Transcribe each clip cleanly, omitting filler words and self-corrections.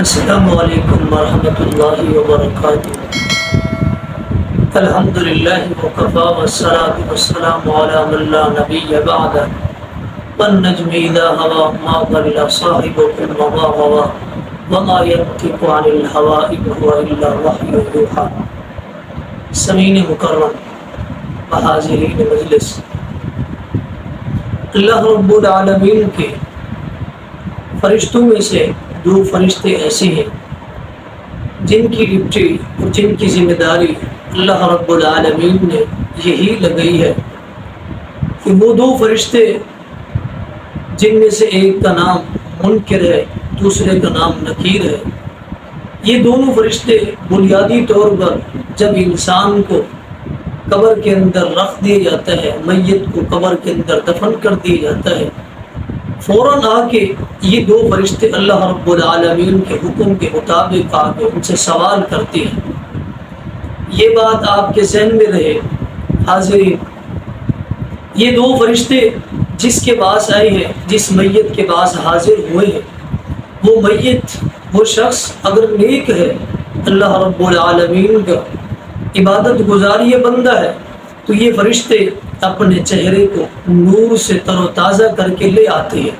السلام علیکم ورحمۃ اللہ وبرکاتہ۔ الحمدللہ وکفی والصلاۃ والسلام علی من لا نبی بعدہ والنجم اذا هوى ما ضل صاحبكم وما غوى وما ينطق عن الهوى ان هو الا وحی یوحی۔ سامعین مکرم و حاضرین مجلس، اللہ رب العالمین کے فرشتوں میں سے دو فرشتے ایسے ہیں جن کی ڈیوٹی اور جن کی ذمہ داری اللہ رب العالمین نے یہی لگائی ہے کہ وہ دو فرشتے جن میں سے ایک کا نام منکر ہے، دوسرے کا نام نکیر ہے، یہ دونوں فرشتے بنیادی طور پر جب انسان کو قبر کے اندر رکھ دیا جاتا ہے، میت کو قبر کے اندر دفن کر دیا جاتا ہے، فوراً آ کے یہ دو فرشتے اللہ رب العالمین کے حکم کے مطابق آ کے ان سے سوال کرتے ہیں۔ یہ بات آپ کے ذہن میں رہے حاضرین، یہ دو فرشتے جس کے پاس آئے ہیں، جس میت کے پاس حاضر ہوئے ہیں، وہ میت، وہ شخص اگر نیک ہے، اللہ رب العالمین کا عبادت گزاری بندہ ہے، تو یہ فرشتے اپنے چہرے کو نور سے تر و تازہ کر کے لے آتے ہیں۔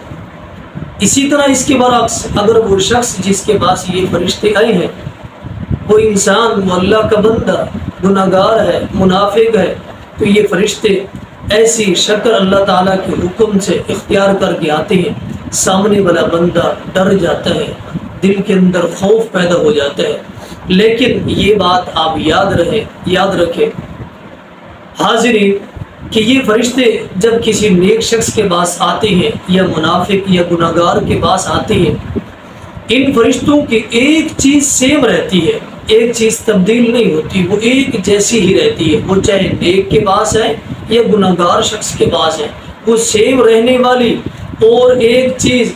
اسی طرح اس کے برعکس اگر وہ شخص جس کے پاس یہ فرشتے آئے ہیں وہ انسان، وہ اللہ کا بندہ گناہگار ہے، منافق ہے، تو یہ فرشتے ایسی شکل اللہ تعالیٰ کے حکم سے اختیار کر کے آتے ہیں، سامنے والا بندہ ڈر جاتا ہے، دل کے اندر خوف پیدا ہو جاتا ہے۔ لیکن یہ بات آپ یاد رکھیں حاضرین کہ یہ فرشتے جب کسی نیک شخص کے پاس آتے ہیں یا منافق یا گناہگار کے پاس آتے ہیں، ان فرشتوں کی ایک چیز سیم رہتی ہے، ایک چیز تبدیل نہیں ہوتی، وہ ایک جیسی ہی رہتی ہے، وہ چاہے نیک کے پاس ہے یا گناہگار شخص کے پاس ہے، وہ سیم رہنے والی اور ایک چیز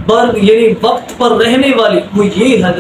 یعنی وقت پر رہنے والی وہ یہ ہے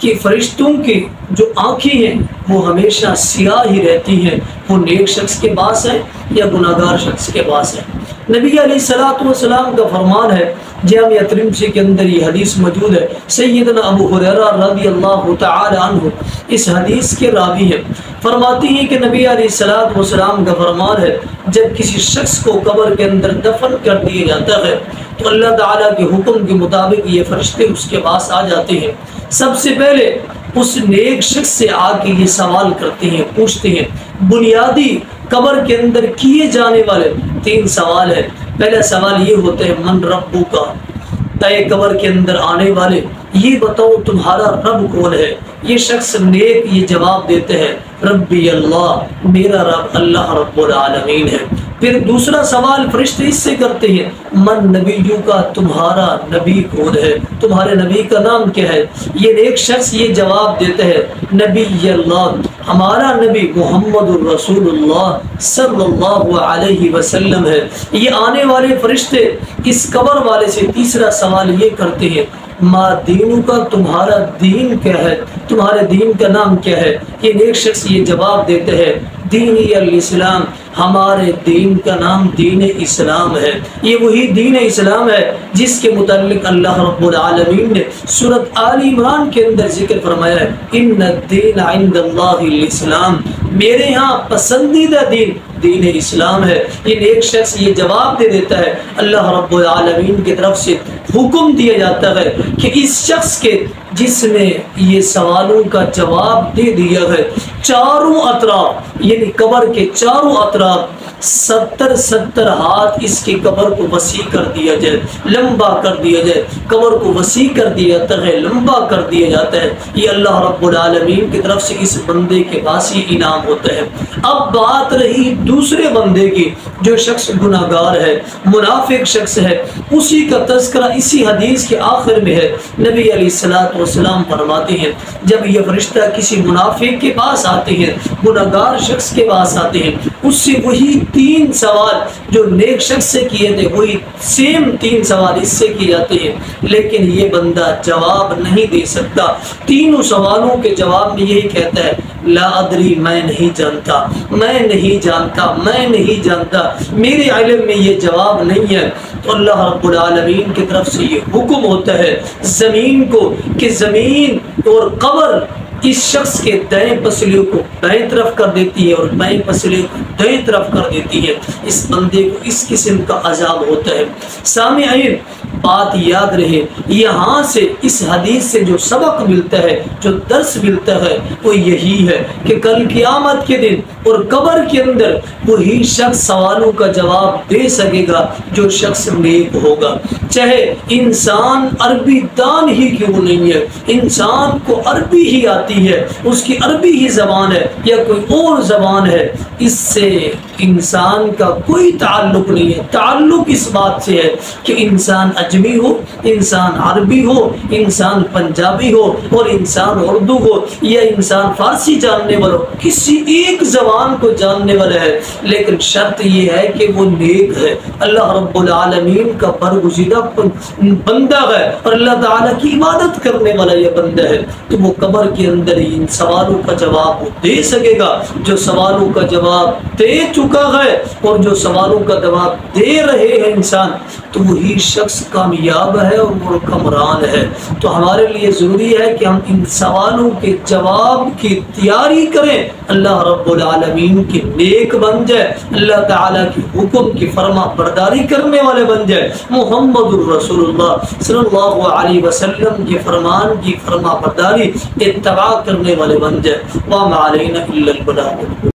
کہ فرشتوں کی جو آنکھیں ہیں وہ ہمیشہ سیاہ ہی رہتی ہیں، وہ نیک شخص کے پاس ہے یا گناہگار شخص کے پاس ہے۔ نبی علیہ الصلوۃ والسلام کا فرمان ہے، جامع ترمذی کے اندر یہ حدیث موجود ہے، سیدنا ابو ہریرہ رضی اللہ تعالی عنہ اس حدیث کے راوی ہیں، فرماتے ہیں کہ نبی علیہ الصلوۃ والسلام کا فرمان ہے، جب کسی شخص کو قبر کے اندر دفن کر دیا جاتا ہے تو اللہ تعالیٰ کے حکم کے مطابق یہ فرشتے اس کے پاس آ جاتے ہیں، سب سے پہلے اس نیک شخص سے آ کے یہ سوال کرتے ہیں، پوچھتے ہیں، بنیادی قبر کے اندر کیے جانے والے 3 سوال ہیں۔ پہلا سوال یہ ہوتا ہے، من ربو کا، اے قبر کے اندر آنے والے یہ بتاؤ تمہارا رب کون ہے؟ یہ شخص نیک یہ جواب دیتے ہیں، ربی اللہ، میرا رب اللہ رب العالمین ہے۔ پھر دوسرا سوال فرشتے اس سے کرتے ہیں، من نبیو کا، تمہارا نبی کون ہے؟ تمہارے نبی کا نام کیا ہے؟ یہ نیک شخص یہ جواب دیتے ہیں، نبی اللہ، ہمارا نبی محمد الرسول اللہ صلی اللہ علیہ وسلم ہے۔ یہ آنے والے فرشتے اس قبر والے سے تیسرا سوال یہ کرتے ہیں، ما دینو کا، تمہارا دین کیا ہے؟ تمہارے دین کا نام کیا ہے؟ یہ نیک شخص یہ جواب دیتے ہیں، دینی الاسلام، ہمارے دین کا نام دین اسلام ہے۔ یہ وہی دین اسلام ہے جس کے متعلق اللہ رب العالمین نے سورۃ آل عمران کے اندر ذکر فرمایا ہے، ان الدین عند اللہ الاسلام، میرے ہاں پسندیدہ دین دین اسلام ہے۔ یہ نیک شخص یہ جواب دے دیتا ہے، اللہ رب العالمین کی طرف سے حکم دیا جاتا ہے کہ اس شخص کے جس نے یہ سوالوں کا جواب دے دیا ہے، چاروں اطراف یعنی قبر کے چاروں اطراف 70 ہاتھ اس کی قبر کو وسیع کر دیا جائے، لمبا کر دیا جائے، قبر کو وسیع کر دیا جاتا ہے، لمبا کر دیا جاتا ہے۔ یہ اللہ رب العالمین کی طرف سے اس بندے کے پاس ہی انعام ہوتا ہے۔ اب بات رہی دوسرے بندے کی، جو شخص گناہگار ہے، منافق شخص ہے، اسی کا تذکرہ اسی حدیث کے آخر میں ہے۔ نبی علیہ الصلوۃ والسلام فرماتے ہیں، جب یہ فرشتہ کسی منافق کے پاس آتے ہیں، گناہگار شخص کے پاس آتے ہیں، اس سے وہی تین سوال جو نیک شخص سے کیے تھے وہی سیم تین سوال اس سے کیے جاتے ہیں، لیکن یہ بندہ جواب نہیں دے سکتا۔ تینوں سوالوں کے جواب میں یہی کہتا ہے لا ادری، میں نہیں جانتا، میں نہیں جانتا، میں نہیں جانتا، میرے علم میں یہ جواب نہیں ہے۔ تو اللہ رب العالمین کی طرف سے یہ حکم ہوتا ہے زمین کو کہ زمین اور قبر اس شخص کے دائیں پسلیوں کو دائیں طرف کر دیتی ہے اور بائیں پسلیوں کو دائیں طرف کر دیتی ہے۔ اس بندے کو اس قسم کا عذاب ہوتا ہے۔ سامعین، بات یاد رہے، یہاں سے اس حدیث سے جو سبق ملتا ہے، جو درس ملتا ہے، وہ یہی ہے کہ کل قیامت کے دن اور قبر کے اندر وہی شخص سوالوں کا جواب دے سکے گا جو شخص نیک ہوگا، چاہے انسان عربی دان ہی کیوں نہیں ہے، انسان کو عربی ہی آتی ہے، اس کی عربی ہی زبان ہے یا کوئی اور زبان ہے، اس سے انسان کا کوئی تعلق نہیں ہے۔ تعلق اس بات سے ہے کہ انسان اجمی ہو، انسان عربی ہو، انسان پنجابی ہو اور انسان اردو ہو یا انسان فارسی جاننے والا ہو، کسی ایک زبان کو جاننے والا ہے، لیکن شرط یہ ہے کہ وہ نیک ہے، اللہ رب العالمین کا برگزیدہ بندہ ہے اور اللہ تعالیٰ کی عبادت کرنے والا یہ بندہ ہے، تو وہ قبر کے اندر ہی ان سوالوں کا جواب وہ دے سکے گا۔ جو سوالوں کا جواب دے چکا ہے اور جو سوالوں کا جواب دے رہے ہیں انسان، تو وہی شخص کامیاب ہے اور وہ کامران ہے۔ تو ہمارے لیے ضروری ہے کہ ہم ان سوالوں کے جواب کی تیاری کریں، اللہ رب العالمین کی نیک بن جائے، اللہ تعالیٰ کی حکم کی فرما برداری کرنے والے بن جائے، محمد الرسول اللہ صلی اللہ علیہ وسلم کے فرمان کی فرما برداری اتباع کرنے والے بن جائے۔ وما علینا الا البلاغ۔